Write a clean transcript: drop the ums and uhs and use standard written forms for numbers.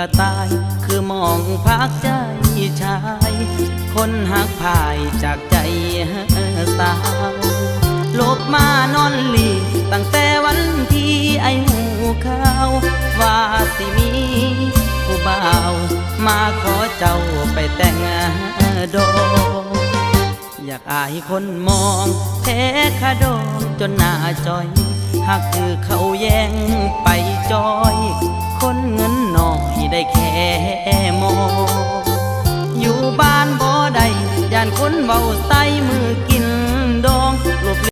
ระต่ายคือมองพักใจชาย คนหักพายจากใจสาวลบมานอนหลีตั้งแต่วันที่ไอหูข่าวว่าสิมีผู้บ่าวมาขอเจ้าไปแต่งดองอยากอายคนมองแท้ขะดองจนหน้าจอยหากคือเขาแย่งไปจอยคนเงินน้อยได้แค่มองอยู่บ้านบ่ได้ย่านคนเว้าใส่มือกิน